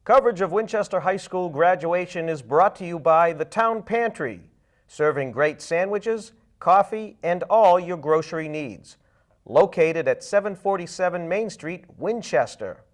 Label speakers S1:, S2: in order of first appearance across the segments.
S1: Coverage of Winchester High School graduation is brought to you by the Town Pantry, serving great sandwiches, coffee, and all your grocery needs. Located at 747 Main Street, Winchester.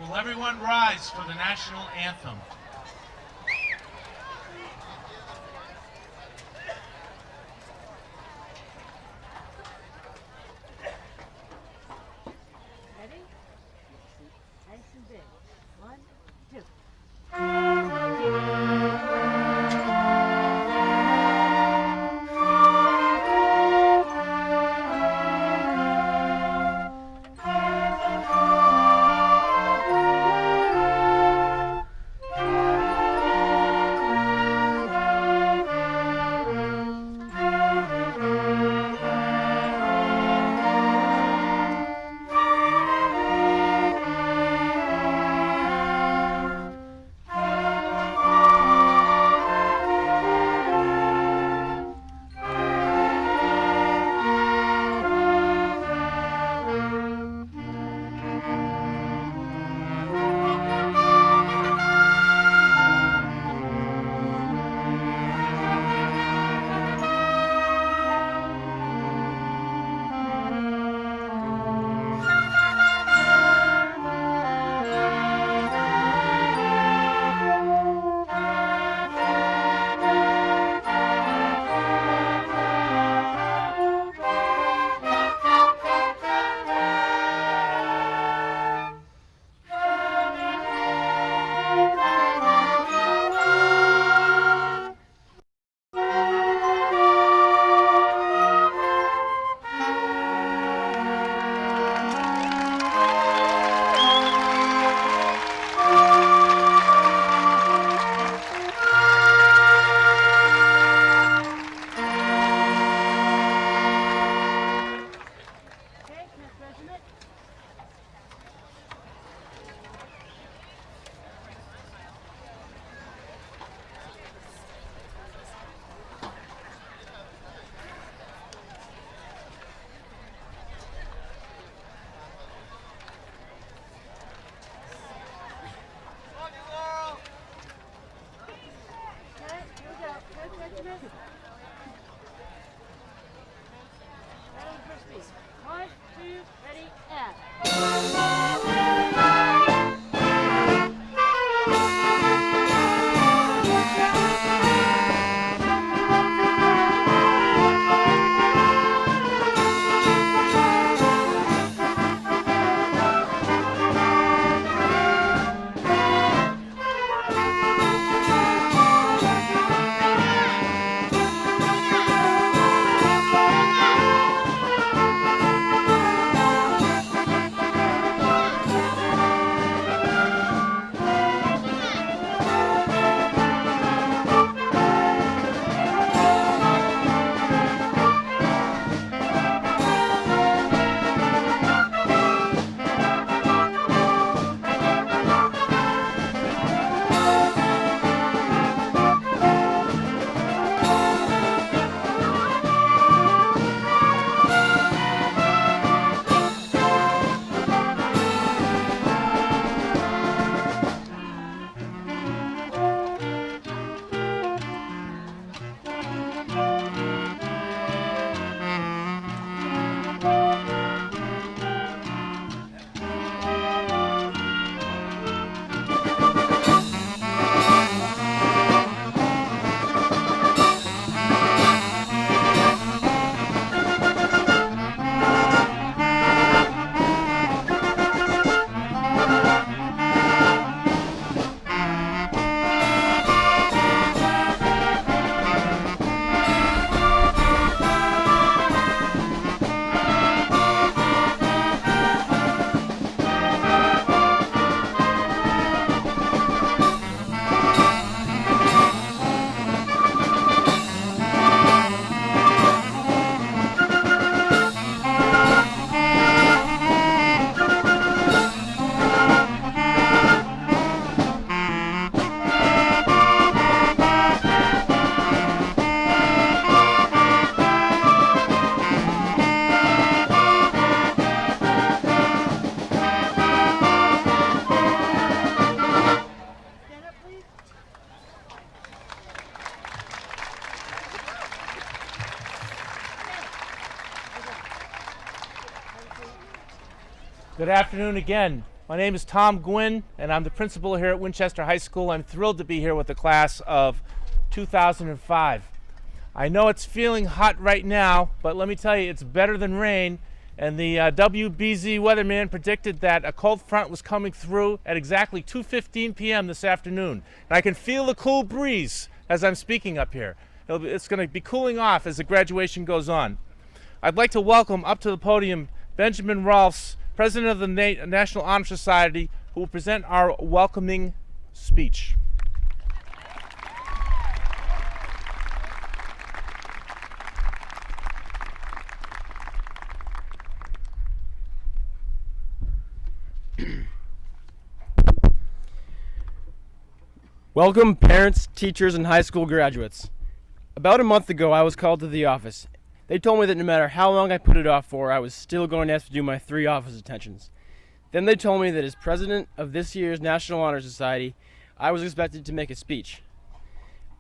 S2: Will everyone rise for the national anthem?
S3: Ready? Nice and big. 1, 2.
S2: Good afternoon again. My name is Tom Gwynn, and I'm the principal here at Winchester High School. I'm thrilled to be here with the class of 2005. I know it's feeling hot right now, but let me tell you, it's better than rain. And the WBZ weatherman predicted that a cold front was coming through at exactly 2:15 p.m. this afternoon. And I can feel the cool breeze as I'm speaking up here. It's going to be cooling off as the graduation goes on. I'd like to welcome up to the podium Benjamin Rolfs, President of the National Honor Society, who will present our welcoming speech.
S4: Welcome, parents, teachers, and high school graduates. About a month ago, I was called to the office. They told me that no matter how long I put it off for, I was still going to have to do my 3 office attentions. Then they told me that as president of this year's National Honor Society, I was expected to make a speech.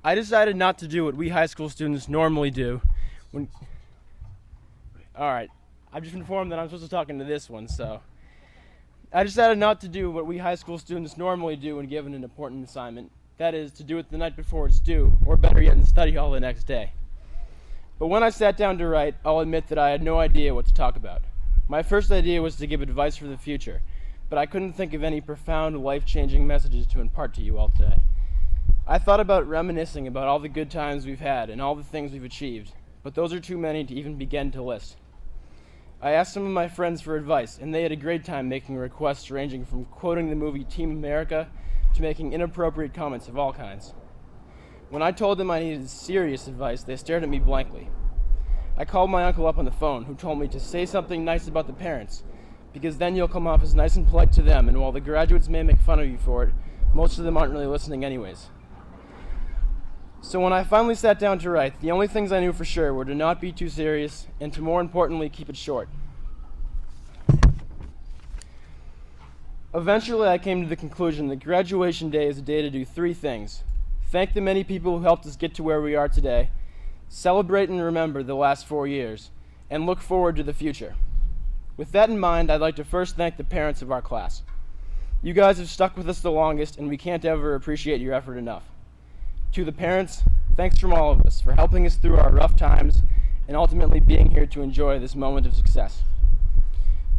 S4: I decided not to do what we high school students normally do. Alright, I've just been informed that I'm supposed to talk into this one, so... I decided not to do what we high school students normally do when given an important assignment. That is, to do it the night before it's due, or better yet, in study hall the next day. But when I sat down to write, I'll admit that I had no idea what to talk about. My first idea was to give advice for the future, but I couldn't think of any profound, life-changing messages to impart to you all today. I thought about reminiscing about all the good times we've had and all the things we've achieved, but those are too many to even begin to list. I asked some of my friends for advice, and they had a great time making requests ranging from quoting the movie Team America to making inappropriate comments of all kinds. When I told them I needed serious advice, they stared at me blankly. I called my uncle up on the phone, who told me to say something nice about the parents, because then you'll come off as nice and polite to them, and while the graduates may make fun of you for it, most of them aren't really listening anyways. So when I finally sat down to write, the only things I knew for sure were to not be too serious, and to more importantly, keep it short. Eventually, I came to the conclusion that graduation day is a day to do 3 things. Thank the many people who helped us get to where we are today, celebrate and remember the last 4 years, and look forward to the future. With that in mind, I'd like to first thank the parents of our class. You guys have stuck with us the longest, and we can't ever appreciate your effort enough. To the parents, thanks from all of us for helping us through our rough times and ultimately being here to enjoy this moment of success.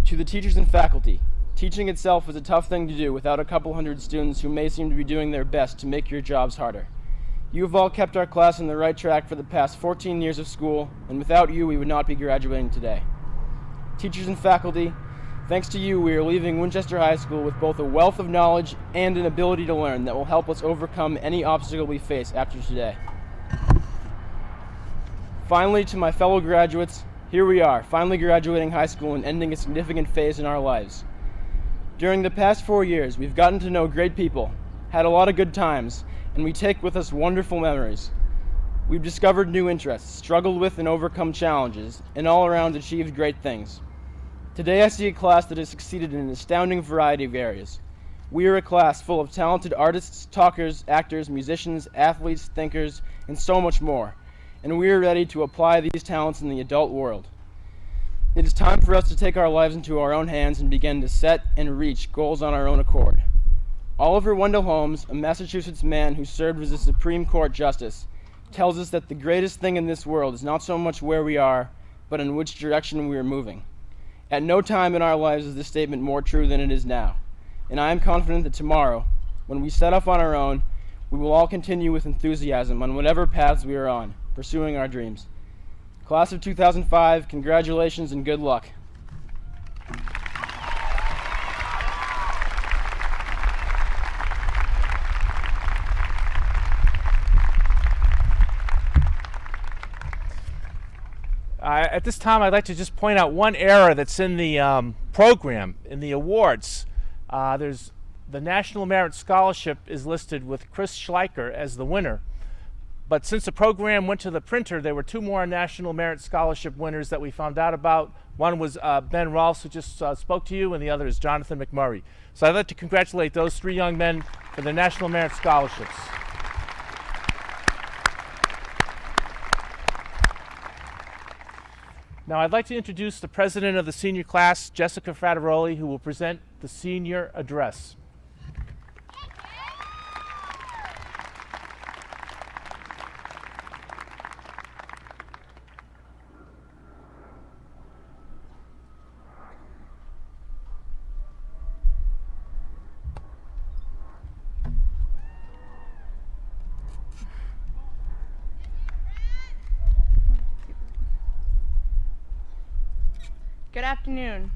S4: To the teachers and faculty, teaching itself is a tough thing to do without a couple hundred students who may seem to be doing their best to make your jobs harder. You have all kept our class on the right track for the past 14 years of school, and without you, we would not be graduating today. Teachers and faculty, thanks to you, we are leaving Winchester High School with both a wealth of knowledge and an ability to learn that will help us overcome any obstacle we face after today. Finally, to my fellow graduates, here we are, finally graduating high school and ending a significant phase in our lives. During the past 4 years, we've gotten to know great people, had a lot of good times, and we take with us wonderful memories. We've discovered new interests, struggled with and overcome challenges, and all around achieved great things. Today I see a class that has succeeded in an astounding variety of areas. We are a class full of talented artists, talkers, actors, musicians, athletes, thinkers, and so much more, and we are ready to apply these talents in the adult world. It is time for us to take our lives into our own hands and begin to set and reach goals on our own accord. Oliver Wendell Holmes, a Massachusetts man who served as a Supreme Court justice, tells us that the greatest thing in this world is not so much where we are, but in which direction we are moving. At no time in our lives is this statement more true than it is now, and I am confident that tomorrow, when we set off on our own, we will all continue with enthusiasm on whatever paths we are on, pursuing our dreams. Class of 2005, congratulations and good luck.
S2: At this time, I'd like to just point out one error that's in the program, in the awards. There's the National Merit Scholarship is listed with Chris Schleicher as the winner. But since the program went to the printer, there were 2 more National Merit Scholarship winners that we found out about. One was Ben Rolfs, who just spoke to you, and the other is Jonathan McMurray. So I'd like to congratulate those 3 young men for their National Merit Scholarships. Now I'd like to introduce the president of the senior class, Jessica Frateroli, who will present the senior address.
S5: Good afternoon.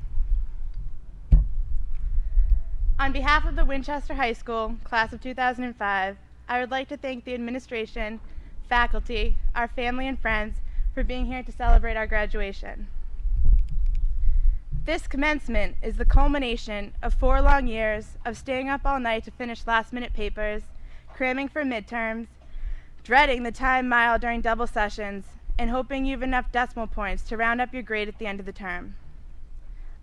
S5: On behalf of the Winchester High School, class of 2005, I would like to thank the administration, faculty, our family and friends for being here to celebrate our graduation. This commencement is the culmination of 4 long years of staying up all night to finish last-minute papers, cramming for midterms, dreading the time mile during double sessions, and hoping you have enough decimal points to round up your grade at the end of the term.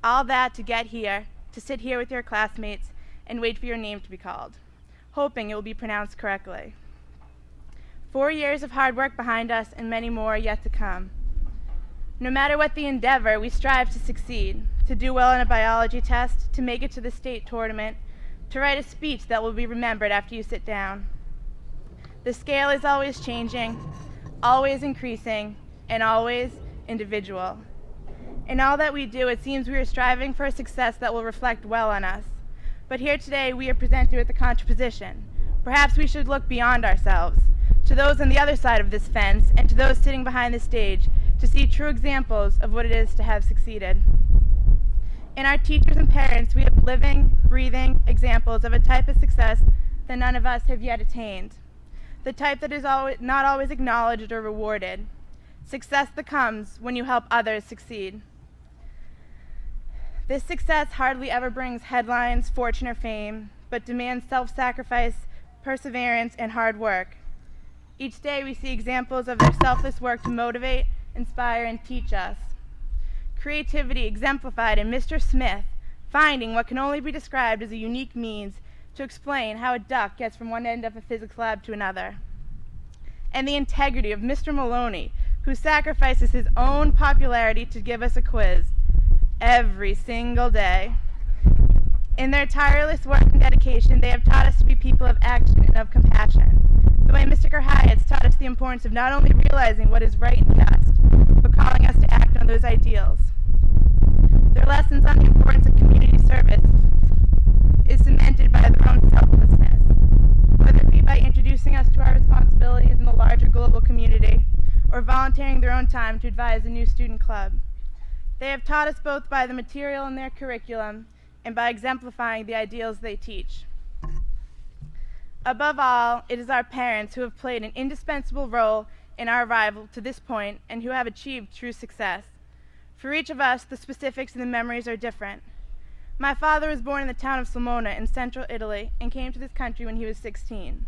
S5: All that to get here, to sit here with your classmates and wait for your name to be called, hoping it will be pronounced correctly. 4 years of hard work behind us and many more yet to come. No matter what the endeavor, we strive to succeed, to do well in a biology test, to make it to the state tournament, to write a speech that will be remembered after you sit down. The scale is always changing, always increasing, and always individual. In all that we do, it seems we are striving for a success that will reflect well on us. But here today, we are presented with a contraposition. Perhaps we should look beyond ourselves, to those on the other side of this fence, and to those sitting behind the stage, to see true examples of what it is to have succeeded. In our teachers and parents, we have living, breathing examples of a type of success that none of us have yet attained. The type that is not always acknowledged or rewarded. Success that comes when you help others succeed. This success hardly ever brings headlines, fortune, or fame, but demands self-sacrifice, perseverance, and hard work. Each day we see examples of their selfless work to motivate, inspire, and teach us. Creativity exemplified in Mr. Smith, finding what can only be described as a unique means to explain how a duck gets from one end of a physics lab to another. And the integrity of Mr. Maloney, who sacrifices his own popularity to give us a quiz every single day. In their tireless work and dedication, they have taught us to be people of action and of compassion. The way Mr. Gerhai has taught us the importance of not only realizing what is right and just, but calling us to act on those ideals. Their lessons on the importance of community service is cemented by their own selflessness, whether it be by introducing us to our responsibilities in the larger global community, or volunteering their own time to advise a new student club. They have taught us both by the material in their curriculum and by exemplifying the ideals they teach. Above all, it is our parents who have played an indispensable role in our arrival to this point and who have achieved true success. For each of us, the specifics and the memories are different. My father was born in the town of Sulmona in central Italy and came to this country when he was 16.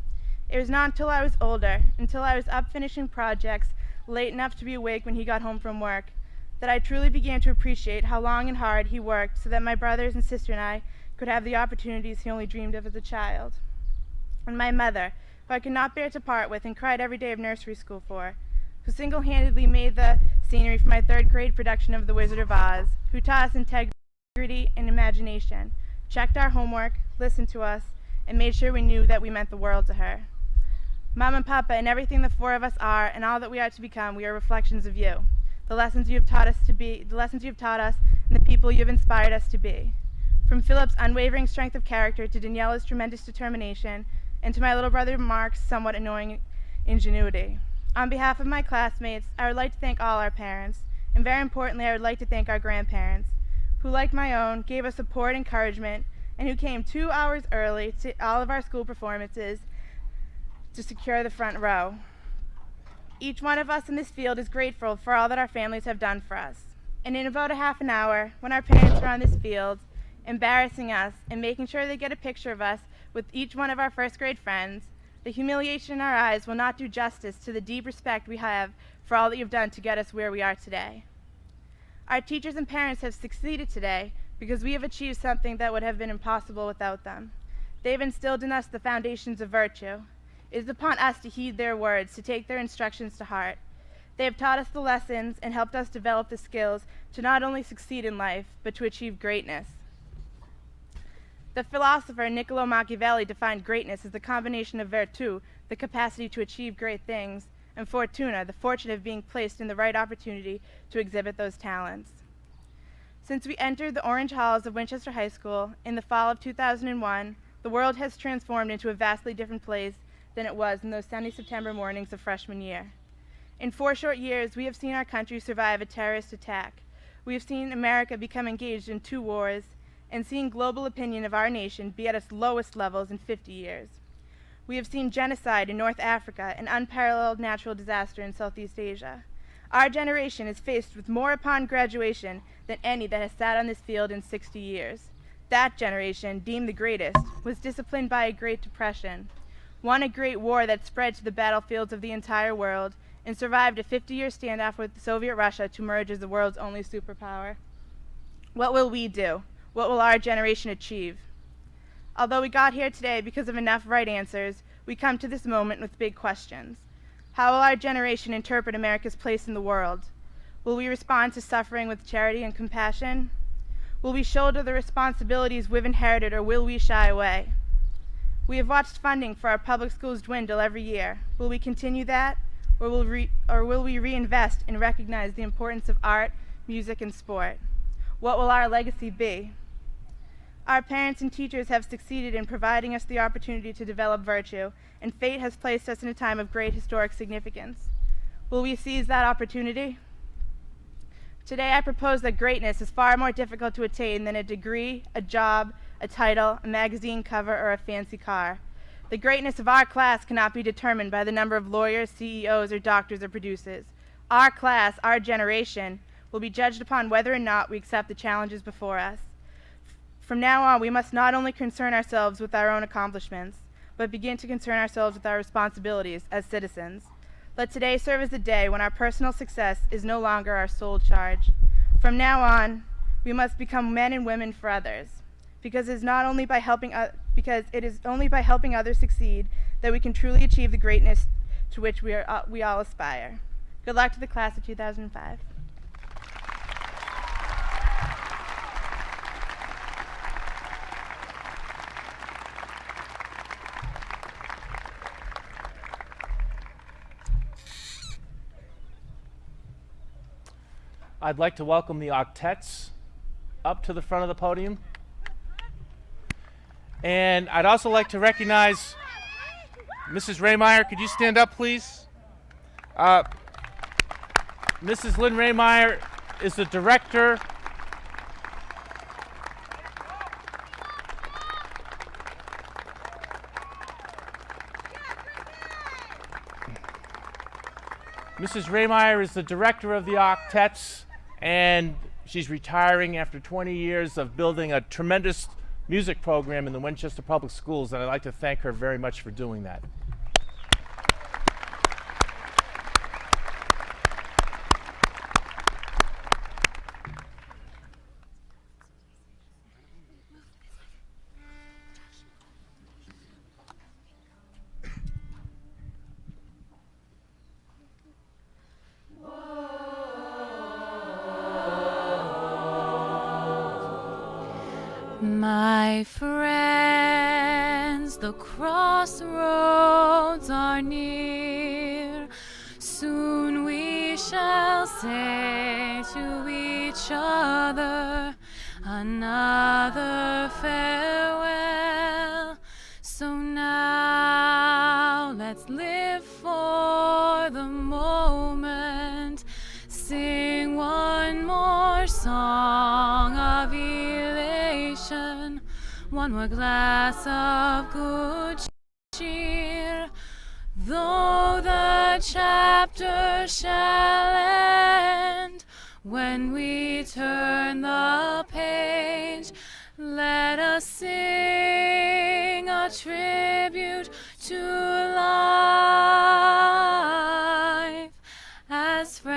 S5: It was not until I was older, until I was up finishing projects late enough to be awake when he got home from work, that I truly began to appreciate how long and hard he worked so that my brothers and sister and I could have the opportunities he only dreamed of as a child. And my mother, who I could not bear to part with and cried every day of nursery school for, who single-handedly made the scenery for my 3rd grade production of The Wizard of Oz, who taught us integrity and imagination, checked our homework, listened to us, and made sure we knew that we meant the world to her. Mom and Papa, and everything the 4 of us are and all that we are to become, we are reflections of you. The lessons you have taught us, and the people you have inspired us to be. From Philip's unwavering strength of character to Daniela's tremendous determination, and to my little brother Mark's somewhat annoying ingenuity. On behalf of my classmates, I would like to thank all our parents, and very importantly, I would like to thank our grandparents, who, like my own, gave us support and encouragement, and who came 2 hours early to all of our school performances to secure the front row. Each one of us in this field is grateful for all that our families have done for us. And in about a half an hour, when our parents are on this field, embarrassing us and making sure they get a picture of us with each one of our 1st grade friends, the humiliation in our eyes will not do justice to the deep respect we have for all that you've done to get us where we are today. Our teachers and parents have succeeded today because we have achieved something that would have been impossible without them. They've instilled in us the foundations of virtue. It is upon us to heed their words, to take their instructions to heart. They have taught us the lessons and helped us develop the skills to not only succeed in life, but to achieve greatness. The philosopher Niccolo Machiavelli defined greatness as the combination of virtù, the capacity to achieve great things, and fortuna, the fortune of being placed in the right opportunity to exhibit those talents. Since we entered the orange halls of Winchester High School in the fall of 2001, the world has transformed into a vastly different place than it was in those sunny September mornings of freshman year. In 4 short years, we have seen our country survive a terrorist attack. We have seen America become engaged in 2 wars, and seen global opinion of our nation be at its lowest levels in 50 years. We have seen genocide in North Africa and unparalleled natural disaster in Southeast Asia. Our generation is faced with more upon graduation than any that has sat on this field in 60 years. That generation, deemed the greatest, was disciplined by a Great Depression, won a great war that spread to the battlefields of the entire world, and survived a 50-year standoff with Soviet Russia to emerge as the world's only superpower. What will we do? What will our generation achieve? Although we got here today because of enough right answers, we come to this moment with big questions. How will our generation interpret America's place in the world? Will we respond to suffering with charity and compassion? Will we shoulder the responsibilities we've inherited, or will we shy away? We have watched funding for our public schools dwindle every year. Will we continue that? Or will we reinvest and recognize the importance of art, music, and sport? What will our legacy be? Our parents and teachers have succeeded in providing us the opportunity to develop virtue, and fate has placed us in a time of great historic significance. Will we seize that opportunity? Today I propose that greatness is far more difficult to attain than a degree, a job, a title, a magazine cover, or a fancy car. The greatness of our class cannot be determined by the number of lawyers, CEOs, or doctors or producers. Our class, our generation, will be judged upon whether or not we accept the challenges before us. From now on, we must not only concern ourselves with our own accomplishments, but begin to concern ourselves with our responsibilities as citizens. Let today serve as the day when our personal success is no longer our sole charge. From now on, we must become men and women for others, because it is only by helping others succeed that we can truly achieve the greatness to which we all aspire. Good luck to the class of 2005.
S2: I'd like to welcome the octets up to the front of the podium. And I'd also like to recognize Mrs. Raymeyer. Could you stand up, please? Mrs. Lynn Raymeyer is the director Mrs. Raymeyer is the director of the octets, and she's retiring after 20 years of building a tremendous music program in the Winchester Public Schools, and I'd like to thank her very much for doing that.
S6: My friends, the crossroads are near. Soon we shall say to each other another farewell. So now let's live for the moment, sing one more song of elation, one more glass of good cheer. Though the chapter shall end, when we turn the page, let us sing a tribute to life as friends.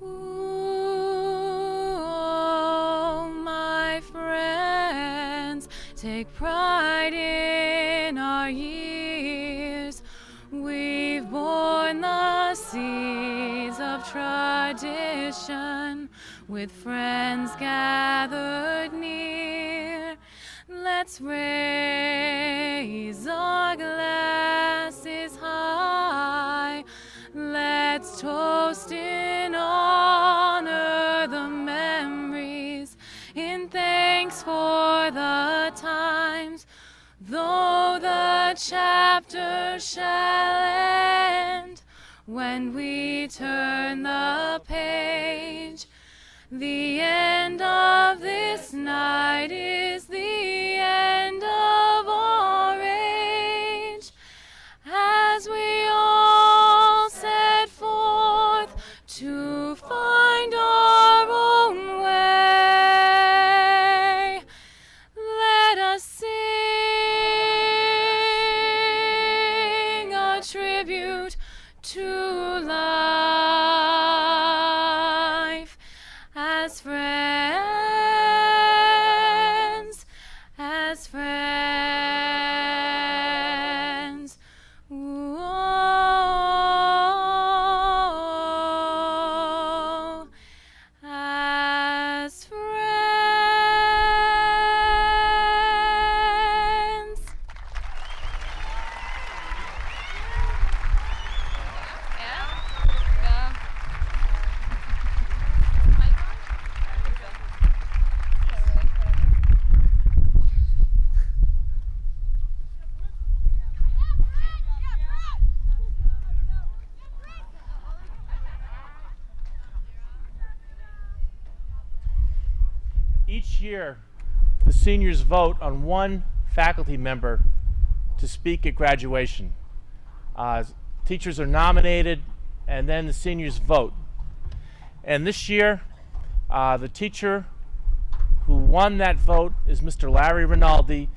S6: Ooh, my friends, take pride in our years. We tradition, with friends gathered near. Let's raise our glasses high. Let's toast in honor the memories, in thanks for the times. Though the chapter shall end, when we turn the page, the end of this night is the end of our age. As we all set forth to find our own way, let us sing a tribute to life as friends, as friends. Whoa, as friends.
S2: Each year, the seniors vote on one faculty member to speak at graduation. Teachers are nominated, and then the seniors vote. And this year, the teacher who won that vote is Mr. Larry Rinaldi,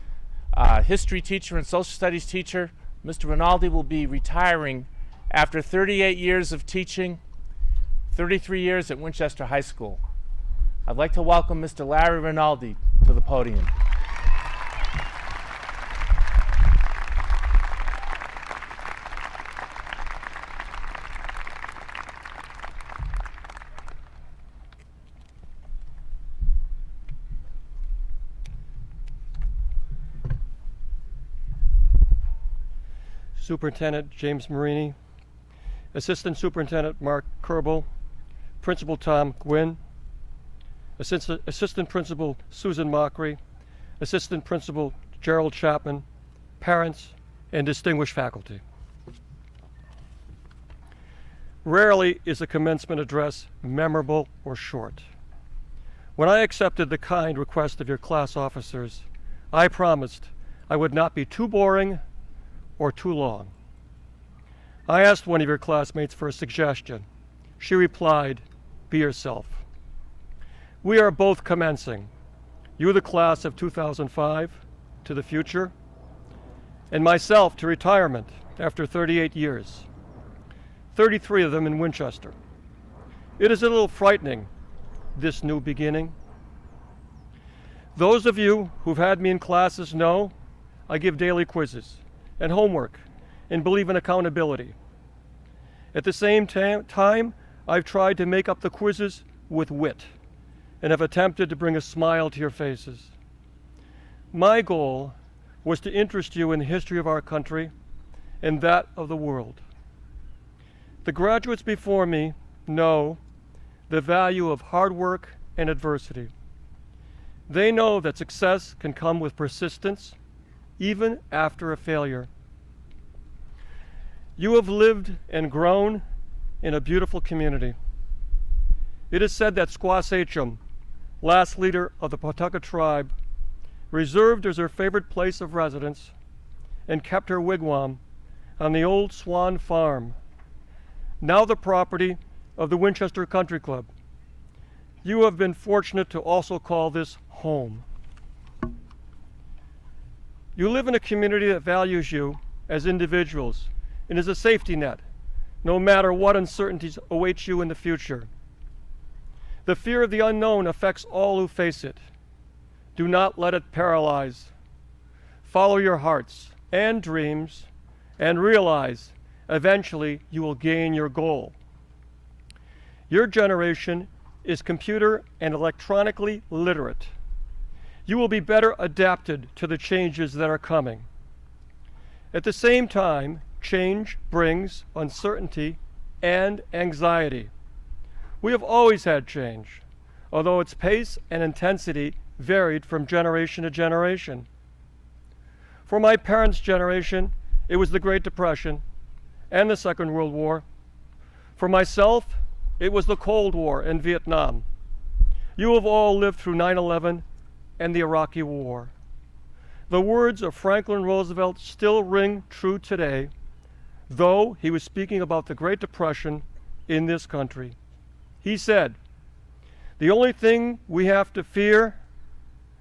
S2: history teacher and social studies teacher. Mr. Rinaldi will be retiring after 38 years of teaching, 33 years at Winchester High School. I'd like to welcome Mr. Larry Rinaldi to the podium.
S7: Superintendent James Marini, Assistant Superintendent Mark Kerbel, Principal Tom Gwynn, Assistant Principal Susan Mockery, Assistant Principal Gerald Chapman, parents, and distinguished faculty. Rarely is a commencement address memorable or short. When I accepted the kind request of your class officers, I promised I would not be too boring or too long. I asked one of your classmates for a suggestion. She replied, "Be yourself." We are both commencing. You, the class of 2005, to the future, and myself to retirement after 38 years, 33 of them in Winchester. It is a little frightening, this new beginning. Those of you who've had me in classes know I give daily quizzes and homework and believe in accountability. At the same time, I've tried to make up the quizzes with wit and have attempted to bring a smile to your faces. My goal was to interest you in the history of our country and that of the world. The graduates before me know the value of hard work and adversity. They know that success can come with persistence, even after a failure. You have lived and grown in a beautiful community. It is said that Squaw Sachem, last leader of the Pawtucket tribe, reserved as her favorite place of residence and kept her wigwam on the old Swan Farm, now the property of the Winchester Country Club. You have been fortunate to also call this home. You live in a community that values you as individuals and is a safety net, no matter what uncertainties await you in the future. The fear of the unknown affects all who face it. Do not let it paralyze. Follow your hearts and dreams and realize eventually you will gain your goal. Your generation is computer and electronically literate. You will be better adapted to the changes that are coming. At the same time, change brings uncertainty and anxiety. We have always had change, although its pace and intensity varied from generation to generation. For my parents' generation, it was the Great Depression and the Second World War. For myself, it was the Cold War and Vietnam. You have all lived through 9/11 and the Iraqi War. The words of Franklin Roosevelt still ring true today, though he was speaking about the Great Depression in this country. He said, "The only thing we have to fear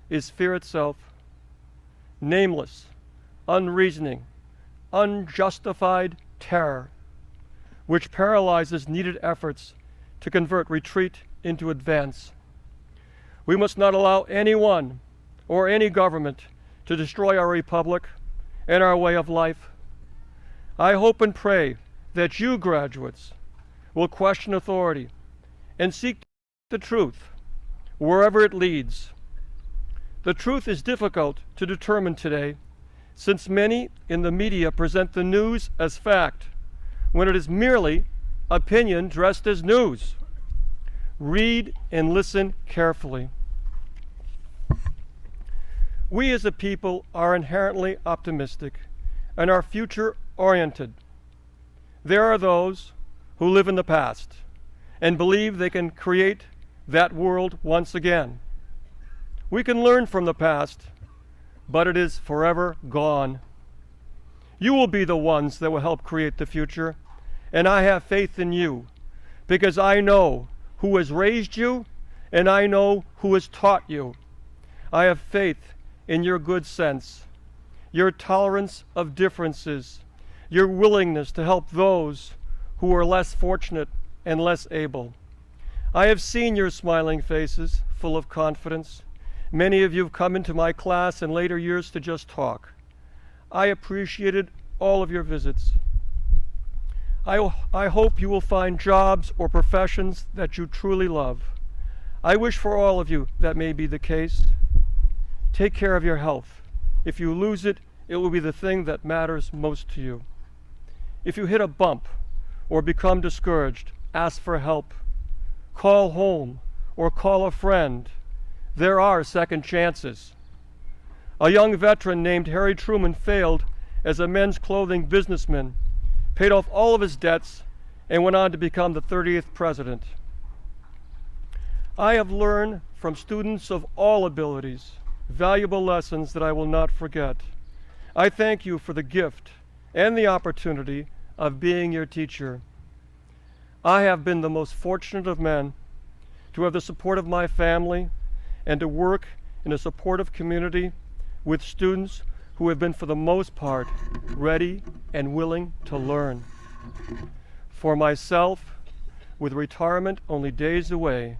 S7: is fear itself. Nameless, unreasoning, unjustified terror, which paralyzes needed efforts to convert retreat into advance. We must not allow anyone or any government to destroy our republic and our way of life. I hope and pray that you, graduates, will question authority and seek the truth wherever it leads. The truth is difficult to determine today, since many in the media present the news as fact, when it is merely opinion dressed as news. Read and listen carefully. We as a people are inherently optimistic and are future-oriented. There are those who live in the past and believe they can create that world once again. We can learn from the past, but it is forever gone. You will be the ones that will help create the future, and I have faith in you, because I know who has raised you, and I know who has taught you. I have faith in your good sense, your tolerance of differences, your willingness to help those who are less fortunate and less able. I have seen your smiling faces, full of confidence. Many of you have come into my class in later years to just talk. I appreciated all of your visits. I hope you will find jobs or professions that you truly love. I wish for all of you that may be the case. Take care of your health. If you lose it, it will be the thing that matters most to you. If you hit a bump or become discouraged, ask for help. Call home or call a friend. There are second chances. A young veteran named Harry Truman failed as a men's clothing businessman, paid off all of his debts, and went on to become the 30th president. I have learned from students of all abilities valuable lessons that I will not forget. I thank you for the gift and the opportunity of being your teacher. I have been the most fortunate of men to have the support of my family and to work in a supportive community with students who have been, for the most part, ready and willing to learn. For myself, with retirement only days away,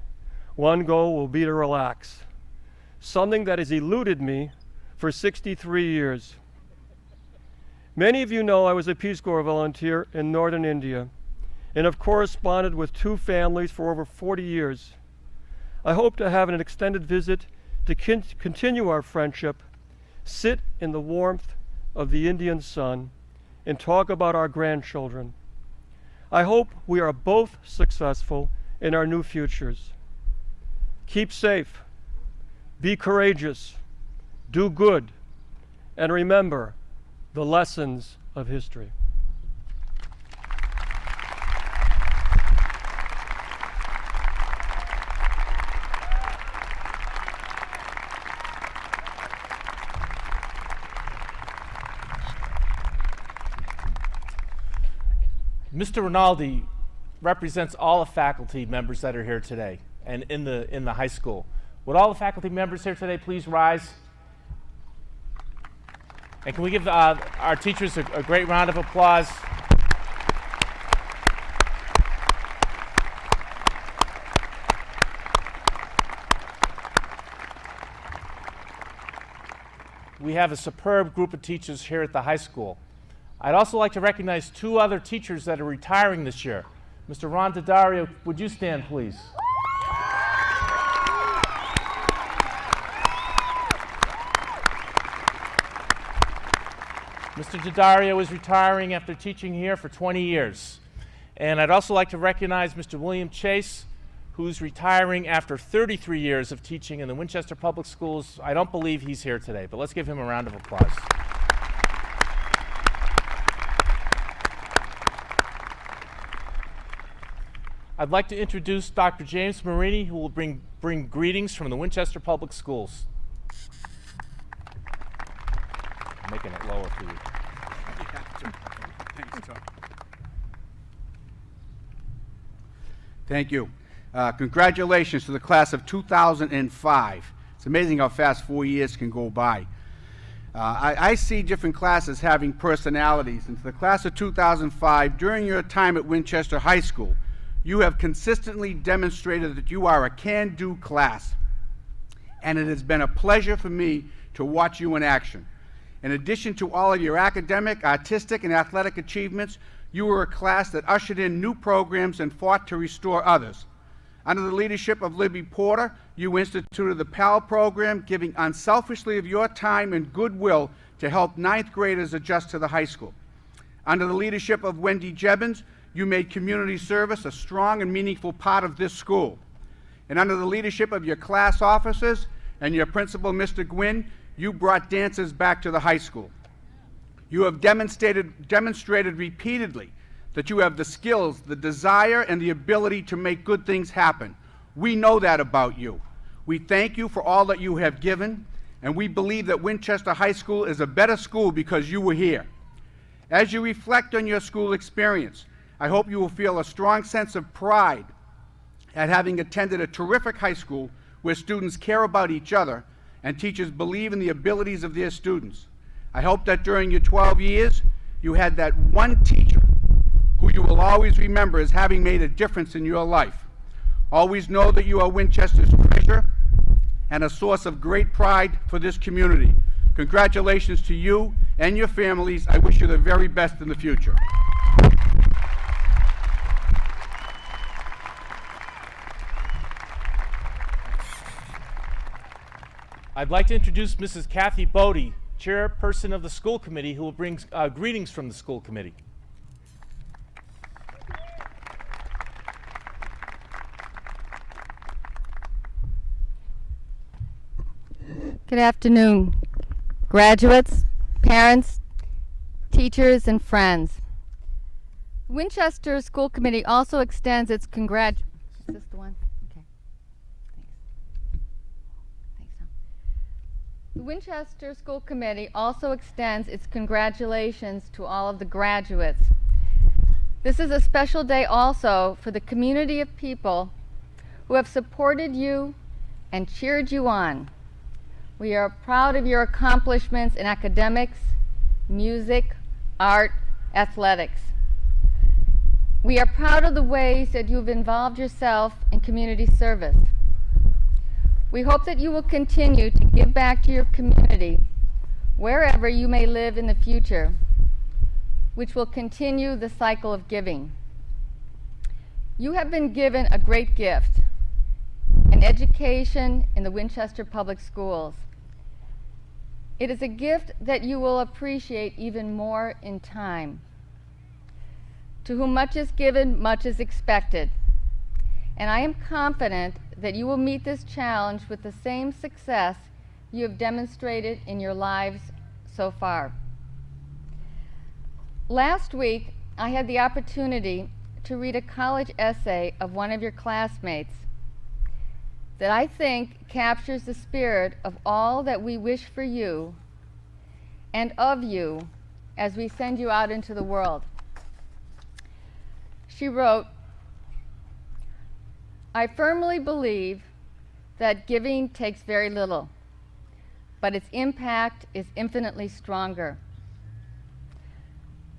S7: one goal will be to relax, something that has eluded me for 63 years. Many of you know I was a Peace Corps volunteer in northern India and have corresponded with 2 families for over 40 years. I hope to have an extended visit to continue our friendship, sit in the warmth of the Indian sun, and talk about our grandchildren. I hope we are both successful in our new futures. Keep safe, be courageous, do good, and remember the lessons of history.
S2: Mr. Rinaldi represents all the faculty members that are here today and in the high school. Would all the faculty members here today please rise? And can we give our teachers a great round of applause? We have a superb group of teachers here at the high school. I'd also like to recognize 2 other teachers that are retiring this year. Mr. Ron Daddario, would you stand, please? Mr. Daddario is retiring after teaching here for 20 years. And I'd also like to recognize Mr. William Chase, who's retiring after 33 years of teaching in the Winchester Public Schools. I don't believe he's here today, but let's give him a round of applause. I'd like to introduce Dr. James Marini, who will bring greetings from the Winchester Public Schools. I'm making it lower for you.
S8: Thanks, Tom. Thank you. Congratulations to the class of 2005. It's amazing how fast 4 years can go by. I see different classes having personalities, and to the class of 2005, during your time at Winchester High School, you have consistently demonstrated that you are a can-do class, and it has been a pleasure for me to watch you in action. In addition to all of your academic, artistic, and athletic achievements, you were a class that ushered in new programs and fought to restore others. Under the leadership of Libby Porter, you instituted the PAL program, giving unselfishly of your time and goodwill to help ninth graders adjust to the high school. Under the leadership of Wendy Jebbins, you made community service a strong and meaningful part of this school. And under the leadership of your class officers and your principal, Mr. Gwynn, you brought dancers back to the high school. You have demonstrated repeatedly that you have the skills, the desire, and the ability to make good things happen. We know that about you. We thank you for all that you have given, and we believe that Winchester High School is a better school because you were here. As you reflect on your school experience, I hope you will feel a strong sense of pride at having attended a terrific high school where students care about each other and teachers believe in the abilities of their students. I hope that during your 12 years, you had that one teacher who you will always remember as having made a difference in your life. Always know that you are Winchester's treasure and a source of great pride for this community. Congratulations to you and your families. I wish you the very best in the future.
S2: I'd like to introduce Mrs. Kathy Bodie, chairperson of the school committee, who will bring greetings from the school committee.
S9: Good afternoon, graduates, parents, teachers, and friends. Winchester School Committee also extends its Is this the one? Okay. Thanks, Tom. The Winchester School Committee also extends its congratulations to all of the graduates. This is a special day also for the community of people who have supported you and cheered you on. We are proud of your accomplishments in academics, music, art, athletics. We are proud of the ways that you have involved yourself in community service. We hope that you will continue to give back to your community wherever you may live in the future, which will continue the cycle of giving. You have been given a great gift, an education in the Winchester Public Schools. It is a gift that you will appreciate even more in time. To whom much is given, much is expected. And I am confident that you will meet this challenge with the same success you have demonstrated in your lives so far. Last week, I had the opportunity to read a college essay of one of your classmates that I think captures the spirit of all that we wish for you and of you as we send you out into the world. She wrote, "I firmly believe that giving takes very little, but its impact is infinitely stronger.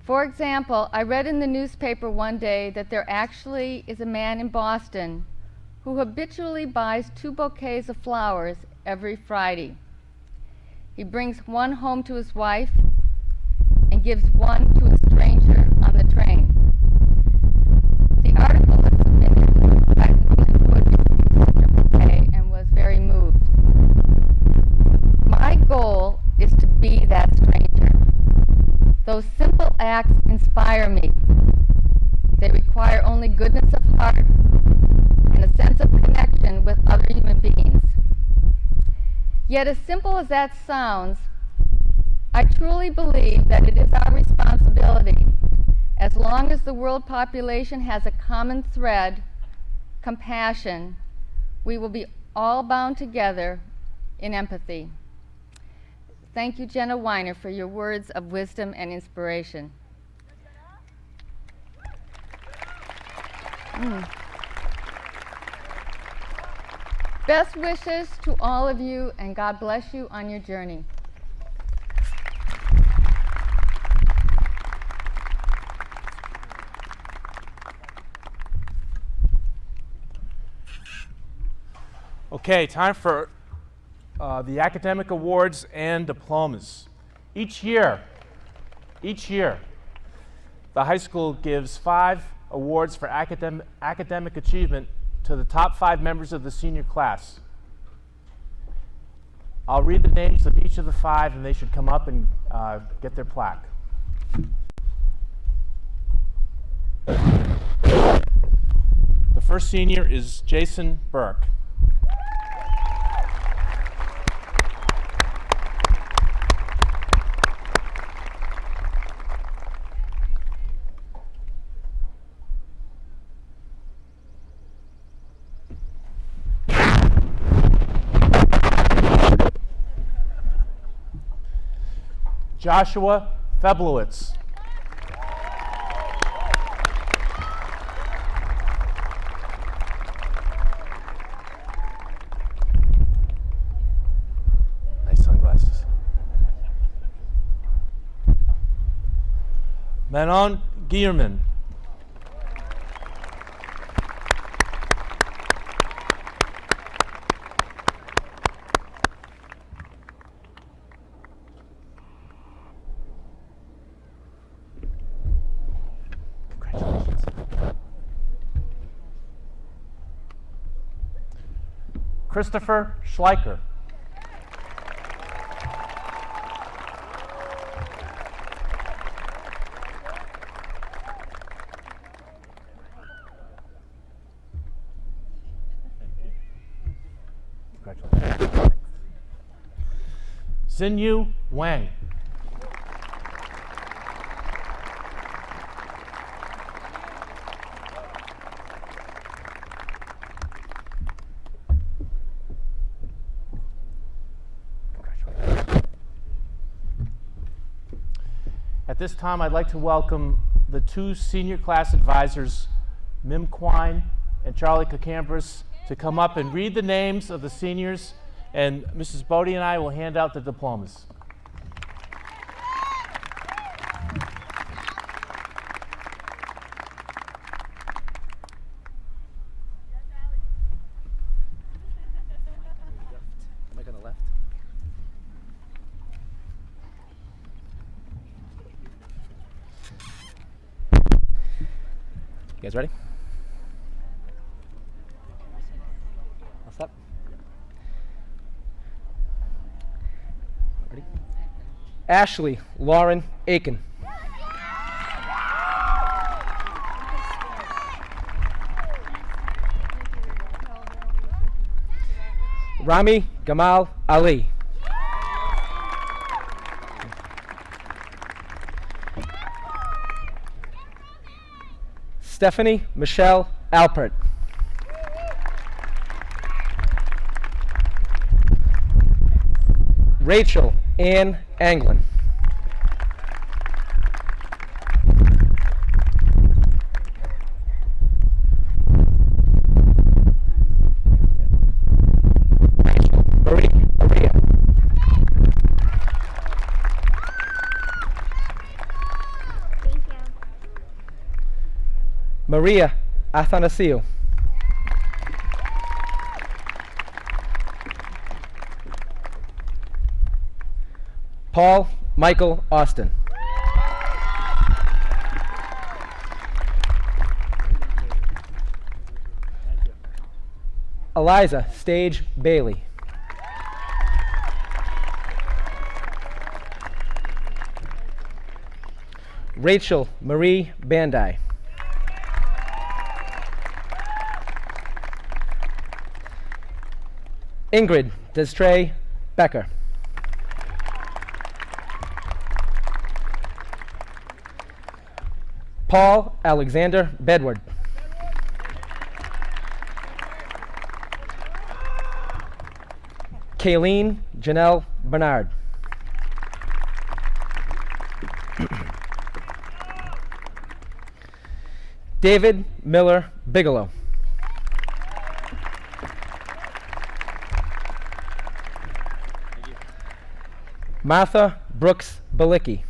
S9: For example, I read in the newspaper one day that there actually is a man in Boston who habitually buys 2 bouquets of flowers every Friday. He brings one home to his wife and gives one to a stranger on the train. The article Yet as simple as that sounds, I truly believe that it is our responsibility, as long as the world population has a common thread, compassion, we will be all bound together in empathy. Thank you, Jenna Weiner, for your words of wisdom and inspiration. Best wishes to all of you, and God bless you on your journey.
S2: Okay, time for the academic awards and diplomas. Each year, the high school gives 5 awards for academic achievement to the top 5 members of the senior class. I'll read the names of each of the 5, and they should come up and get their plaque. The first senior is Jason Burke. Joshua Feblowitz. Nice sunglasses. Manon Gierman. Christopher Schleicher. Congratulations. Xinyu Wang. At this time, I'd like to welcome the 2 senior class advisors, Mim Quine and Charlie Cacambris, to come up and read the names of the seniors, and Mrs. Bodie and I will hand out the diplomas.
S10: Mic on the left. You guys ready? All set? Ready? Ashley Lauren Aiken. Rami Gamal Ali. Stephanie Michelle Alpert. Rachel Ann Anglin. Marie Maria. Maria Athanasiou. Paul Michael Austin. Eliza Stage Bailey. Rachel Marie Bandai. Ingrid Destray Becker. Paul Alexander Bedward. Kayleen Janelle Bernard. David Miller Bigelow. Martha Brooks Balicki.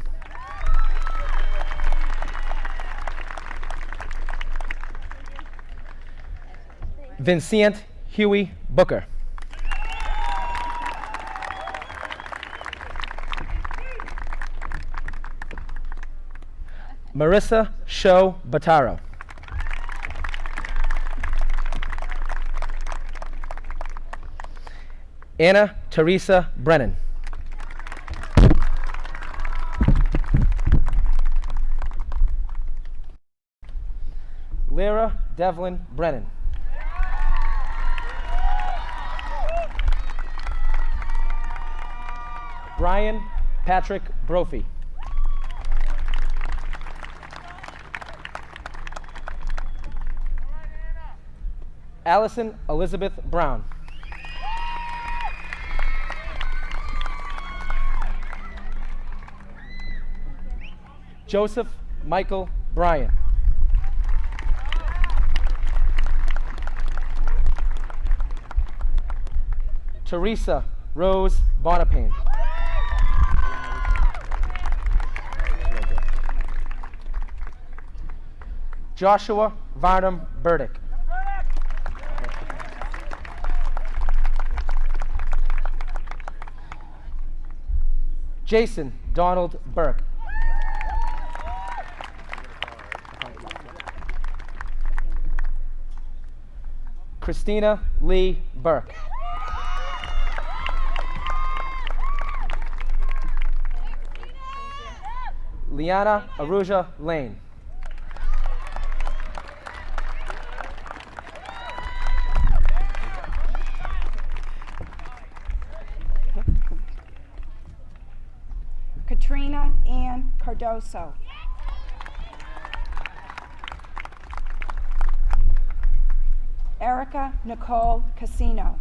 S10: Vincent Huey Booker. Marissa Sho Bataro. Anna Teresa Brennan. Lyra Devlin Brennan. Brian Patrick Brophy. Allison Elizabeth Brown. Joseph Michael Bryan. Teresa Rose Bonapane. Joshua Varnum Burdick. Jason Donald Burke. Christina Lee Burke. Liana Aruja Lane.
S11: Katrina Ann Cardoso. Erica Nicole Casino.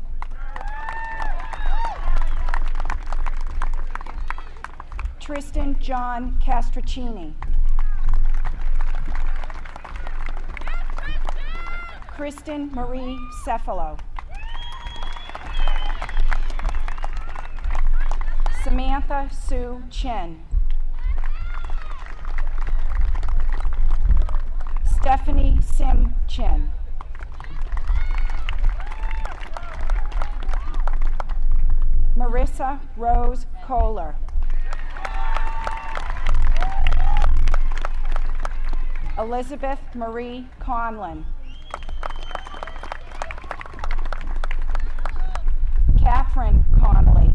S11: Tristan John Castracini. Kristen Marie Cefalo. Samantha Sue Chen. Stephanie Sim Chen. Marissa Rose Kohler. Elizabeth Marie Conlon. Catherine Connolly.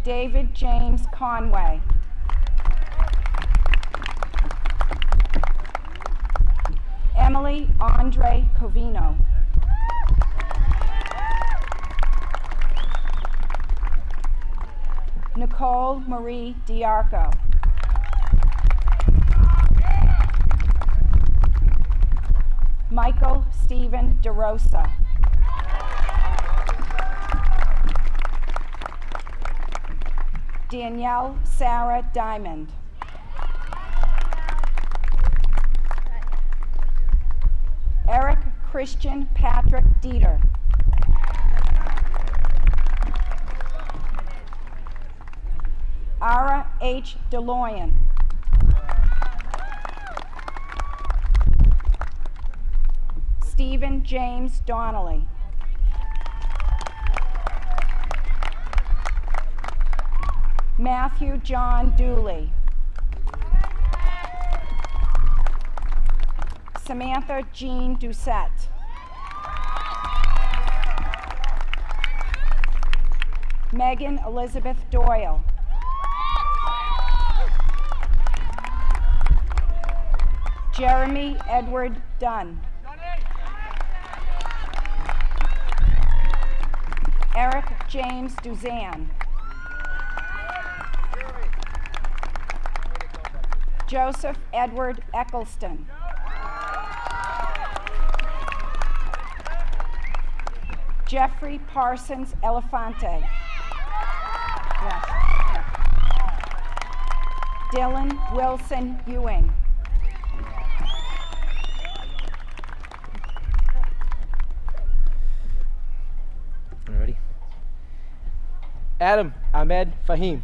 S11: David James Conway. Emily Andre Covino. Nicole Marie Diarco. Michael Stephen DeRosa. Danielle Sarah Diamond. Eric Christian Patrick Dieter. Ara H. DeLoyan. Stephen James Donnelly. Matthew John Dooley. Samantha Jean Doucette. Megan Elizabeth Doyle. Jeremy Edward Dunn. Eric James Duzan. Joseph Edward Eccleston. Jeffrey Parsons Elefante. Dylan Wilson Ewing.
S10: Ready? Adam Ahmed Fahim.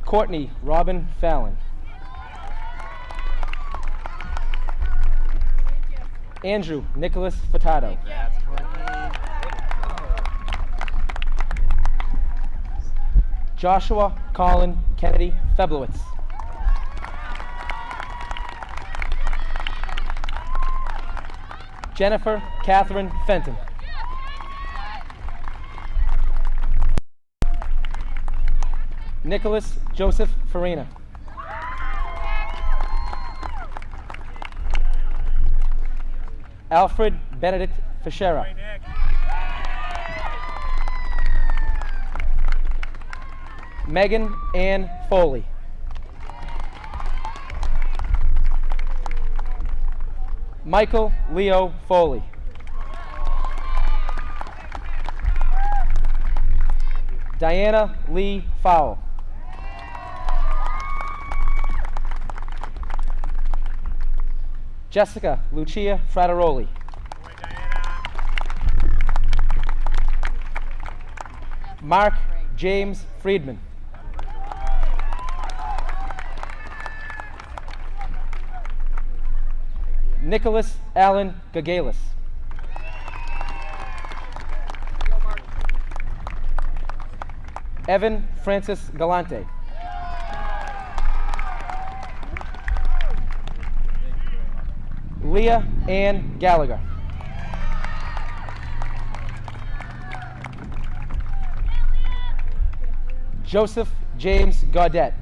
S10: Courtney Robin Fallon. Andrew Nicholas Furtado. Joshua Colin Kennedy Feblowitz. Jennifer Catherine Fenton. Nicholas Joseph Farina. Alfred Benedict Fischera. Megan Ann Foley. Michael Leo Foley. Diana Lee Fowle. Jessica Lucia Frateroli. Mark James Friedman. Nicholas Allen Gagalis. Evan Francis Galante. Leah Ann Gallagher. Joseph James Gaudette.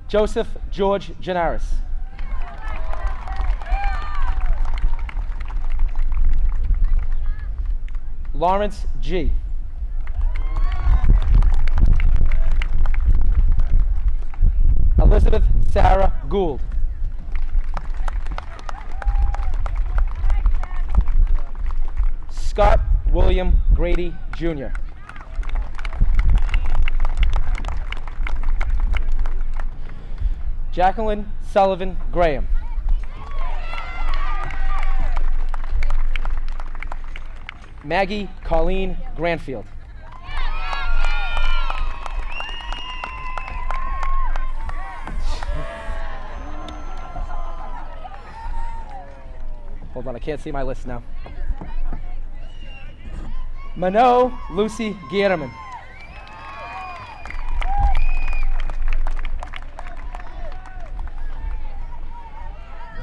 S10: Joseph George Genaris. Lawrence G. Elizabeth Sarah Gould. Scott William Grady Jr. Jacqueline Sullivan Graham. Maggie Colleen Granfield. Hold on, I can't see my list now. Mano Lucy Guillermin.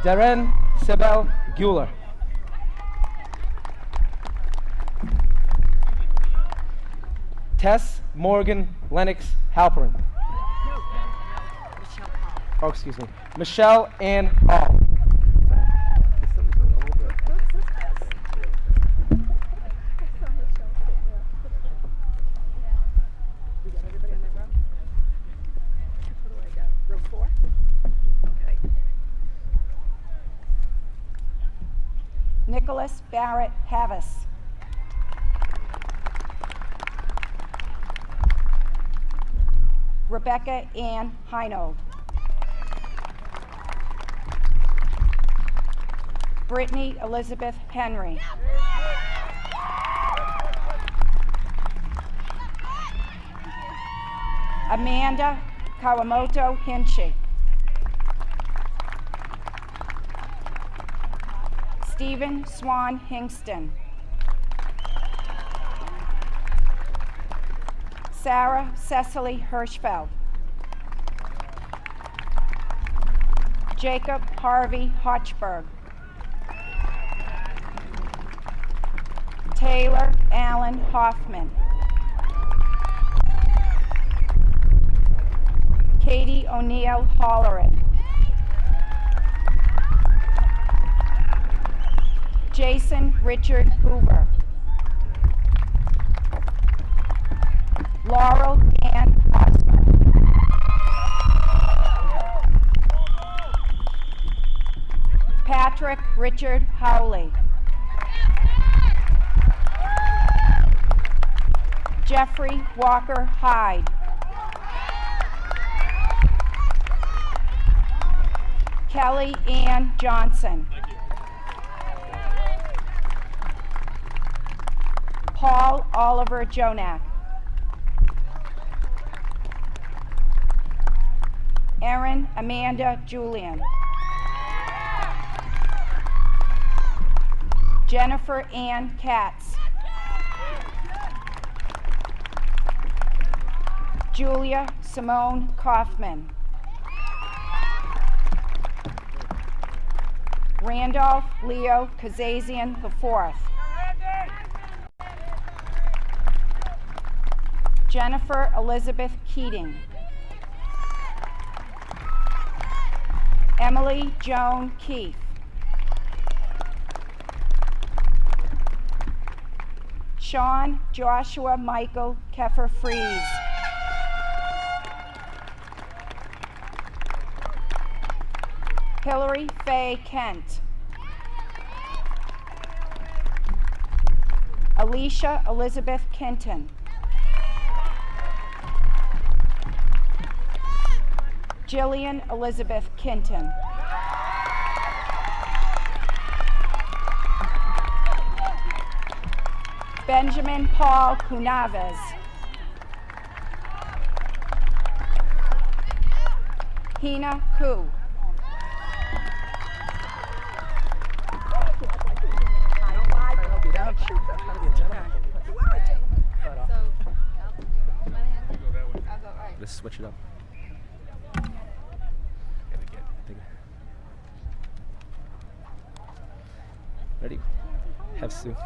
S10: Darren Sibel Guler. Tess Morgan Lennox Halperin. Oh, excuse me. Michelle Ann Hall.
S11: Nicholas Barrett Havis. Rebecca Ann Heinold. Brittany Elizabeth Henry. Amanda Kawamoto Hinchey. Stephen Swan Hingston. Sarah Cecily Hirschfeld. Jacob Harvey Hochberg. Taylor Allen Hoffman. Katie O'Neill Holleran. Jason Richard Hoover. Laurel Ann Hosmer. Patrick Richard Howley. Jeffrey Walker Hyde. Kelly Ann Johnson. Paul Oliver Jonak. Erin Amanda Julian. Jennifer Ann Katz. Julia Simone Kaufman. Randolph Leo Kazazian IV. Jennifer Elizabeth Keating. Emily Joan Keith. Sean Joshua Michael Keffer Fries. Hillary Faye Kent. Alicia Elizabeth Kenton. Jillian Elizabeth Kenton. Benjamin Paul Cunaves. Hina Ku.
S10: Let's switch it up. Ready? Have Sue.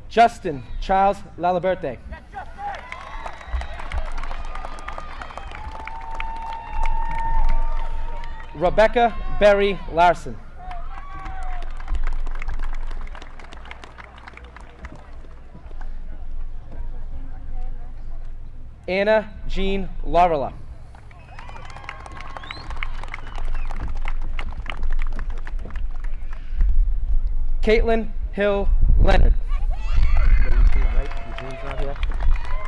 S10: Justin Charles Laliberte. Rebecca Berry Larson. Anna Jean Laurela. Caitlin Hill Leonard.
S12: Eugene, right? Eugene's not here.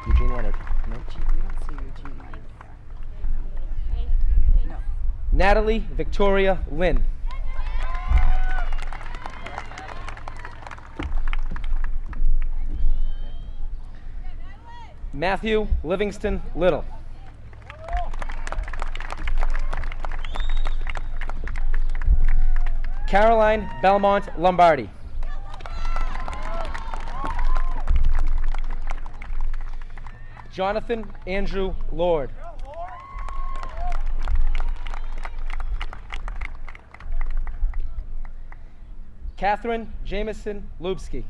S12: Eugene Leonard. No. We don't see Eugene. No.
S10: Natalie Victoria Lynn. Matthew Livingston Little. Caroline Belmont Lombardi. Jonathan Andrew Lord. Catherine Jameson Lubsky.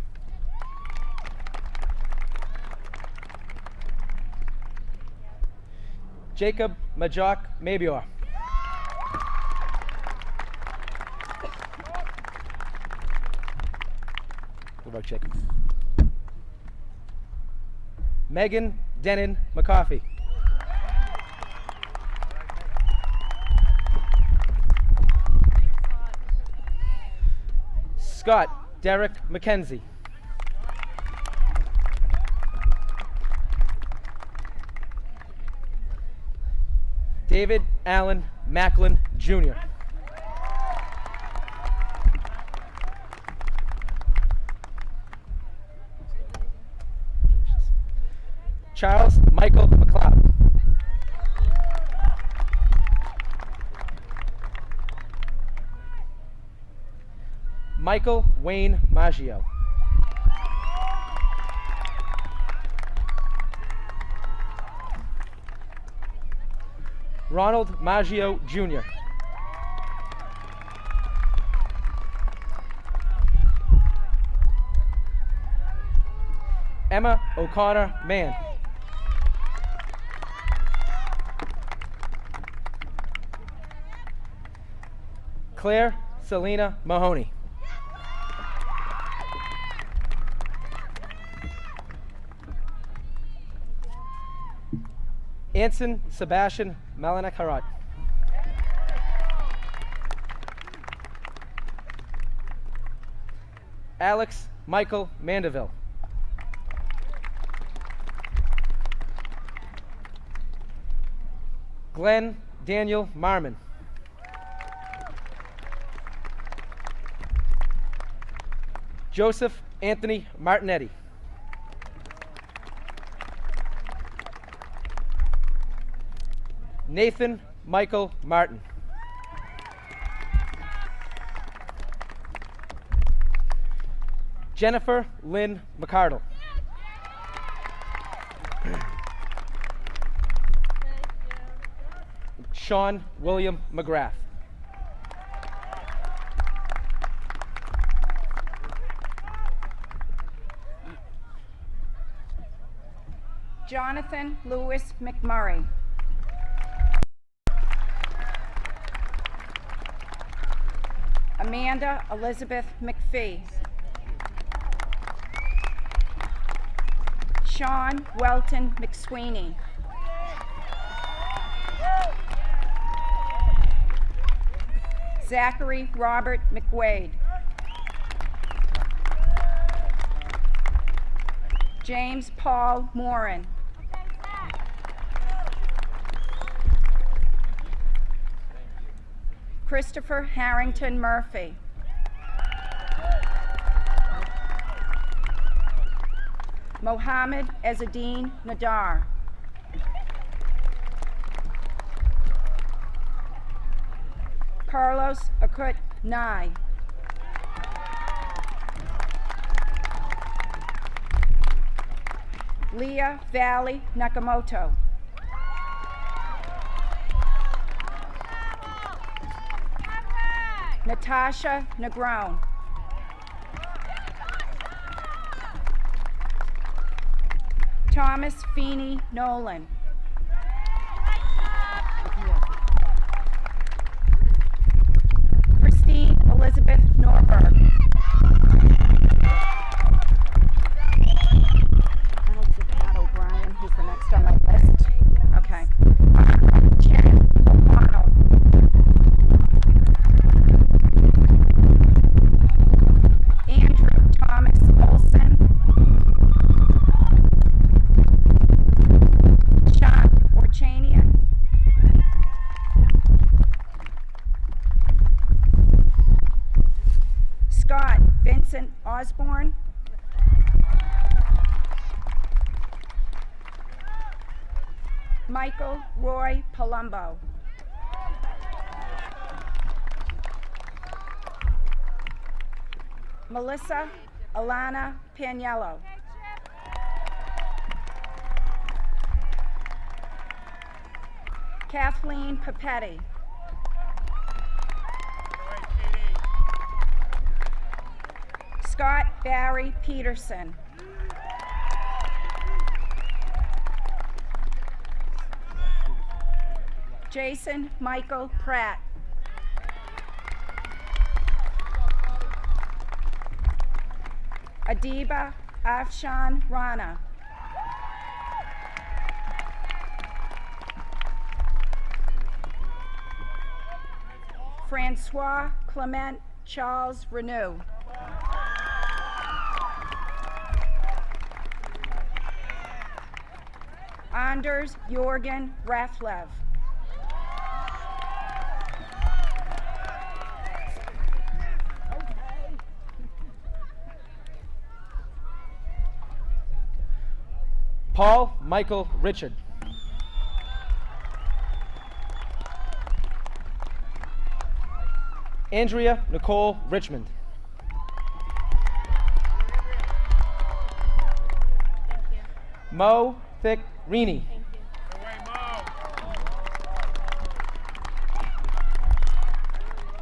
S10: Jacob Majok Mabior. Good luck, Jacob. Megan Denon McCoffey. Scott Derek McKenzie. David Allen Macklin Jr. Charles Michael McLeod. Michael Wayne Maggio. Ronald Maggio Jr. Emma O'Connor Mann. Claire Selena Mahoney. Anson Sebastian Malinakarat. Alex Michael Mandeville. Glenn Daniel Marmon. Joseph Anthony Martinetti. Nathan Michael Martin. Jennifer Lynn McCardle. Sean William McGrath.
S11: Jonathan Lewis McMurray. Amanda Elizabeth McPhee. Sean Welton McSweeney. Zachary Robert McWade. James Paul Morin. Christopher Harrington Murphy. Mohammed Ezzeddin Nadar. Carlos Akut Nye. Leah Valley Nakamoto. Natasha Negron. Thomas Feeney Nolan. Christine Elizabeth Norberg. Matt O'Brien, he's the next on my list. Okay. Jen O'Connell. Andrew Thomas Olson. Sean Orchanian. Scott Vincent Osborne. Michael Roy Palumbo. Melissa Alana Paniello. Kathleen Papetti. Scott Barry Peterson. Jason Michael Pratt. Adiba Afshan Rana. Francois Clement Charles Renew. Anders Jorgen Rathlev.
S10: Paul Michael Richard. Andrea Nicole Richmond. Mo Thick Reaney.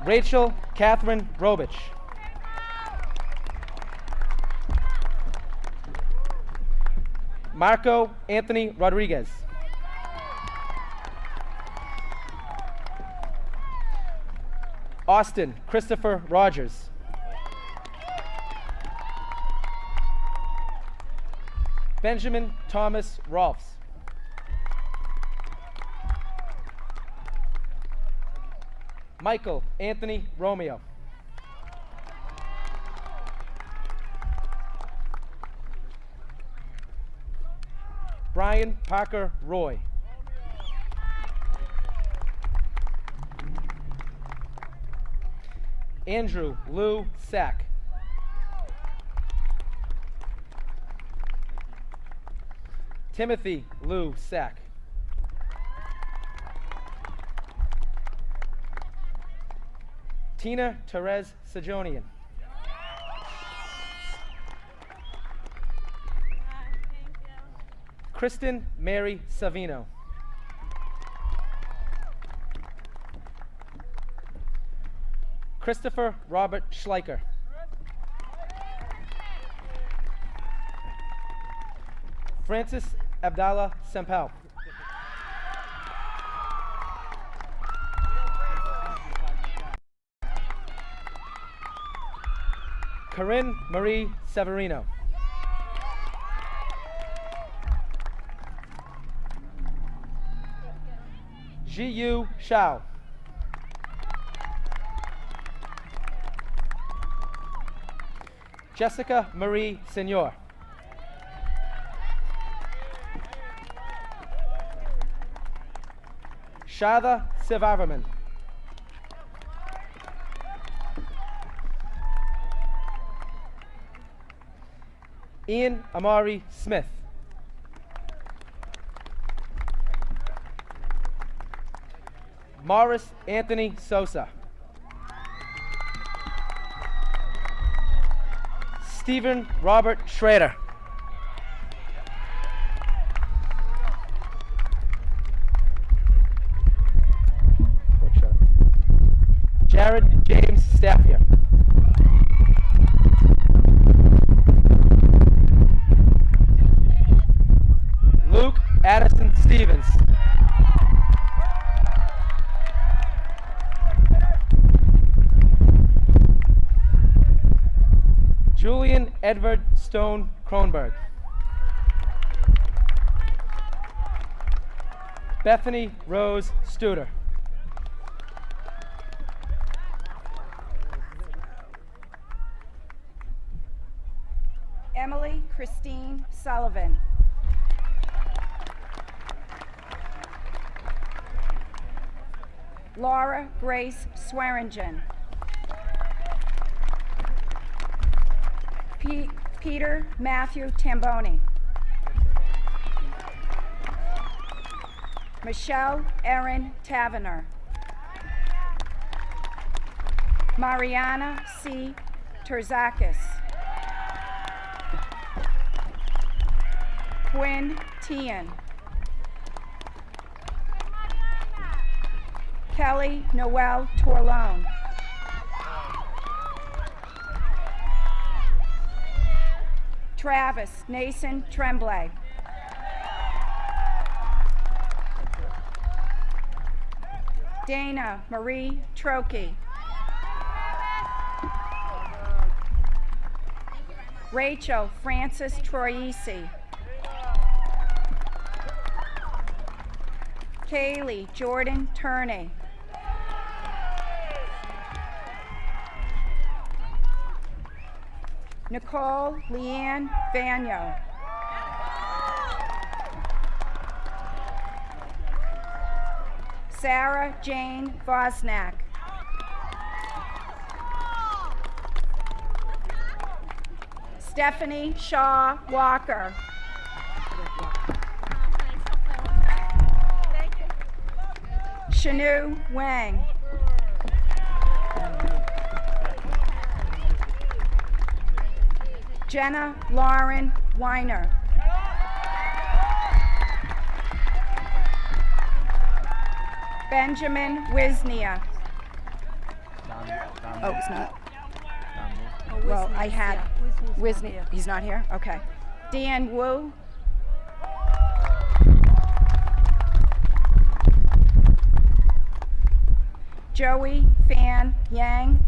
S10: Rachel Catherine Robich. Marco Anthony Rodriguez. Austin Christopher Rogers. Benjamin Thomas Rolfs. Michael Anthony Romeo. Brian Parker Roy. Andrew Lou Sack. Timothy Lou Sack. Tina Therese Sajonian. Kristen Mary Savino. Christopher Robert Schleicher. Francis Abdallah Sempel. Corinne Marie Severino. Ji-Yu Shao. Jessica Marie Senor. Shada Sivavarman. Ian Amari Smith. Morris Anthony Sosa. Stephen Robert Schrader. Jared James Staffier. Luke Addison Stevens. Julian Edward Stone Kronberg. Bethany Rose Studer.
S11: Emily Christine Sullivan. Laura Grace Swearingen. Peter Matthew Tamboni. Michelle Erin Tavener. Mariana C. Terzakis. Quinn Tian. Kelly Noel Torlone. Travis Nason Tremblay. Dana Marie Trokey. Rachel Francis Troisi. Kaylee Jordan Turney. Nicole Leanne Vanyo. Sarah Jane Vosnak. Stephanie Shaw Walker. Shanu Wang. Jenna Lauren Weiner. Benjamin Wisnia. Oh, it's not. Well, I had Wisnia. He's not here? Okay. Dan Wu. Joey Fan Yang.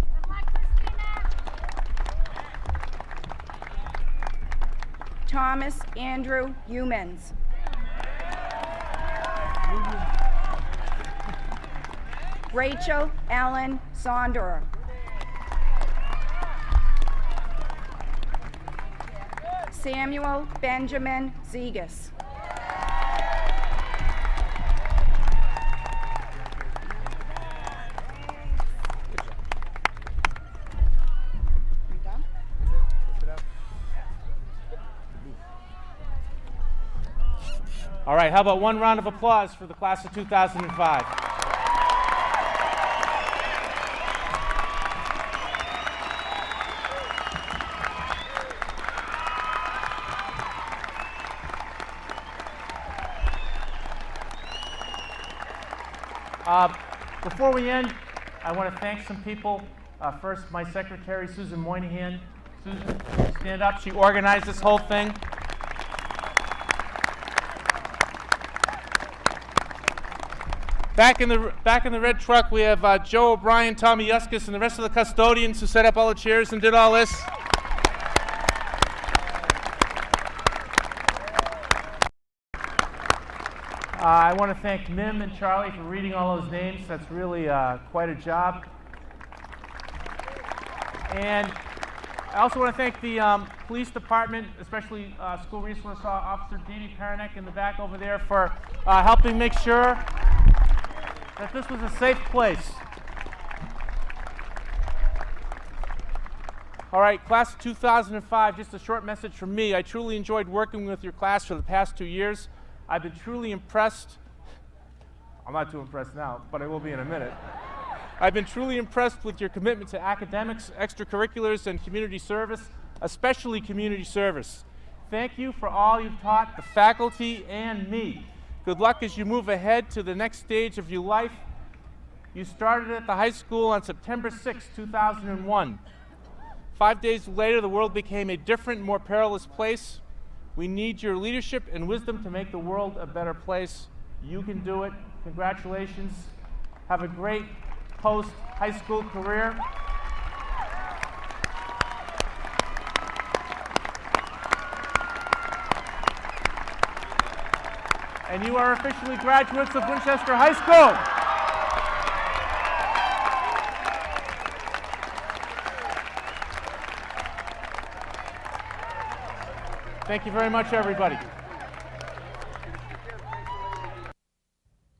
S11: Thomas Andrew Humans. Rachel Ellen Sonderer. Samuel Benjamin Zegas.
S2: All right, how about one round of applause for the class of 2005? Before we end, I want to thank some people. First, my secretary, Susan Moynihan. Susan, stand up. She organized this whole thing. Back in the red truck, we have Joe O'Brien, Tommy Yuskis, and the rest of the custodians who set up all the chairs and did all this. I want to thank Mim and Charlie for reading all those names. That's really quite a job. And I also want to thank the police department, especially School Resource Officer Dee Paranek in the back over there for helping make sure that this was a safe place. All right, class of 2005, just a short message from me. I truly enjoyed working with your class for the past 2 years. I've been truly impressed. I'm not too impressed now, but I will be in a minute. I've been truly impressed with your commitment to academics, extracurriculars, and community service, especially community service. Thank you for all you've taught the faculty and me. Good luck as you move ahead to the next stage of your life. You started at the high school on September 6, 2001. 5 days later, the world became a different, more perilous place. We need your leadership and wisdom to make the world a better place. You can do it. Congratulations. Have a great post-high school career. And you are officially graduates of Winchester High School. Thank you very much, everybody.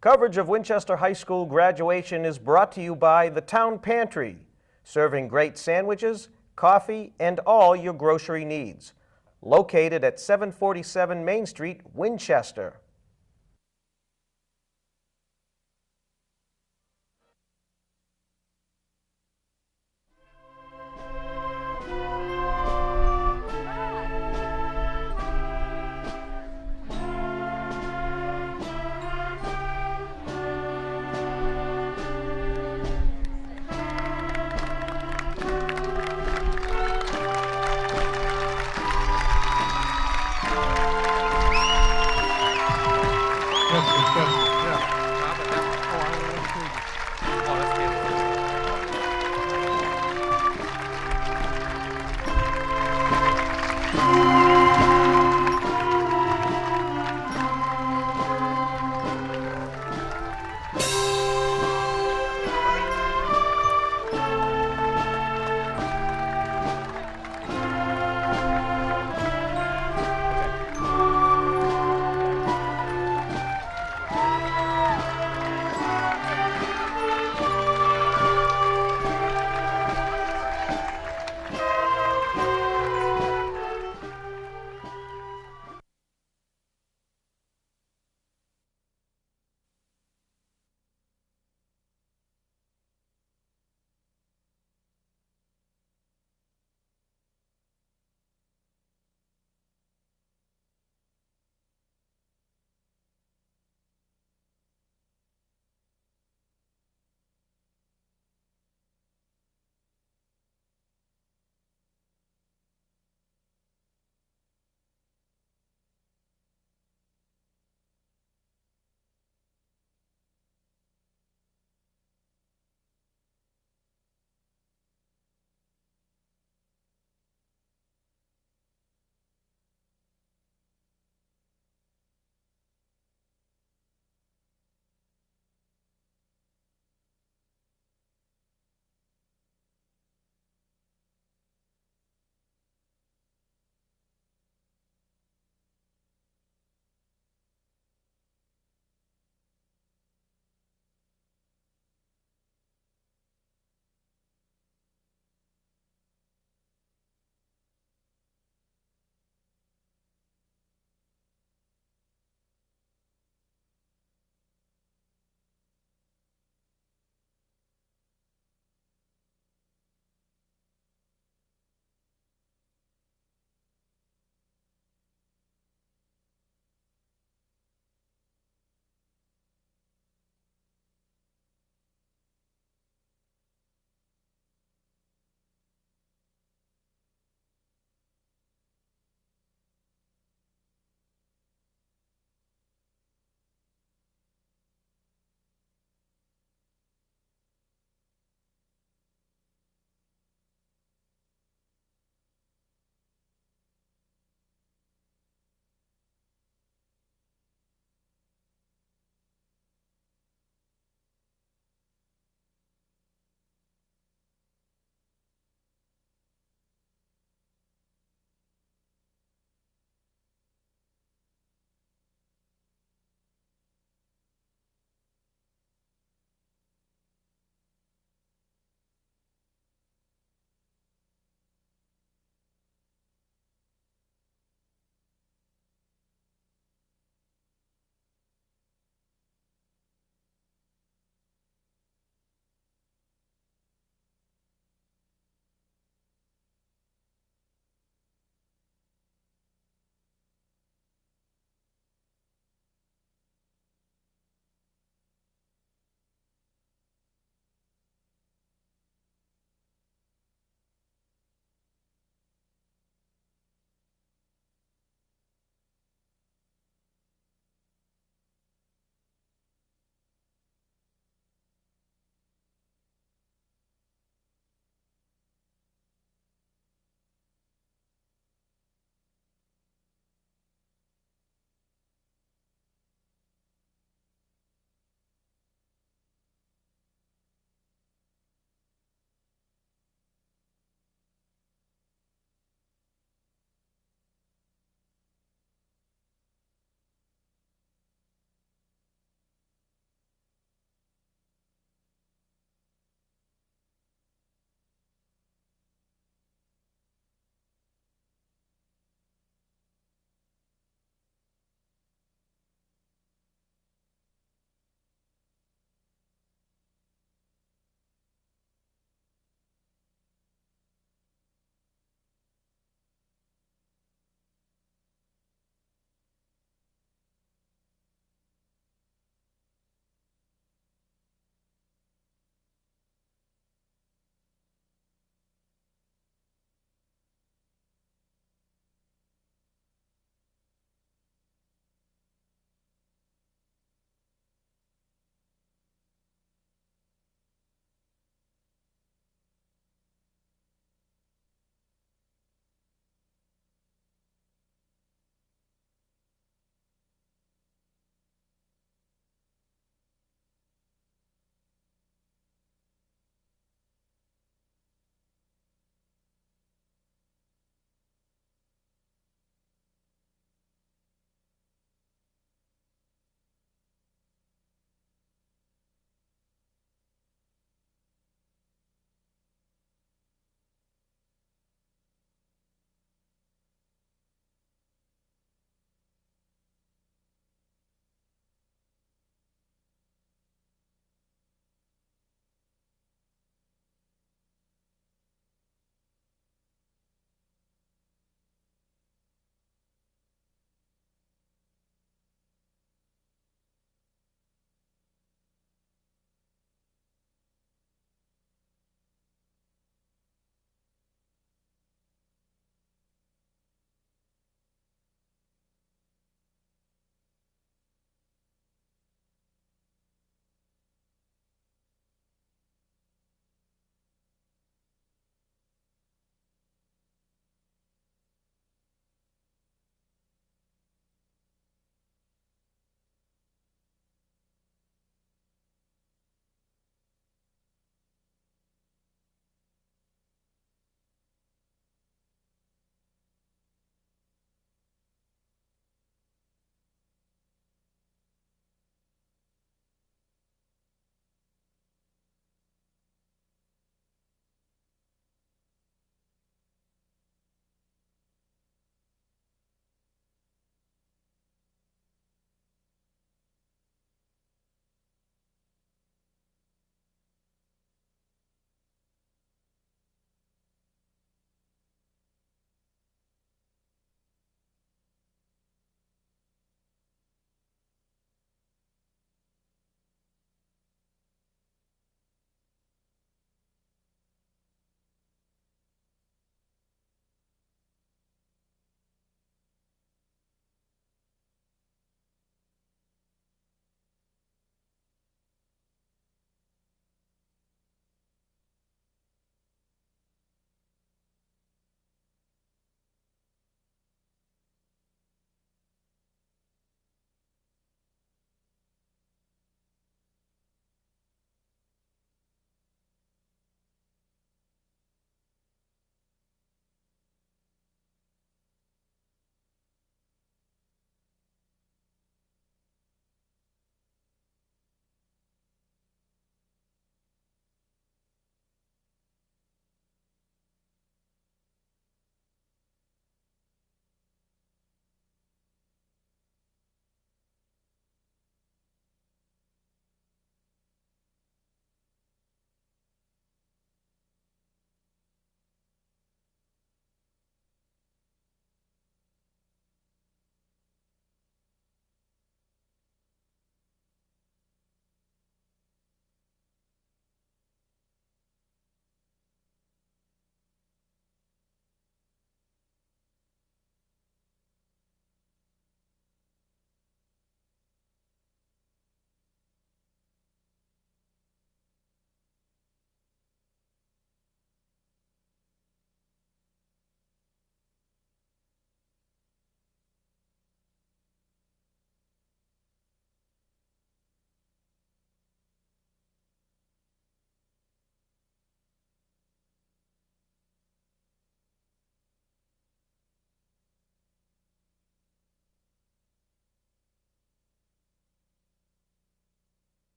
S1: Coverage of Winchester High School graduation is brought to you by the Town Pantry, serving great sandwiches, coffee, and all your grocery needs. Located at 747 Main Street, Winchester.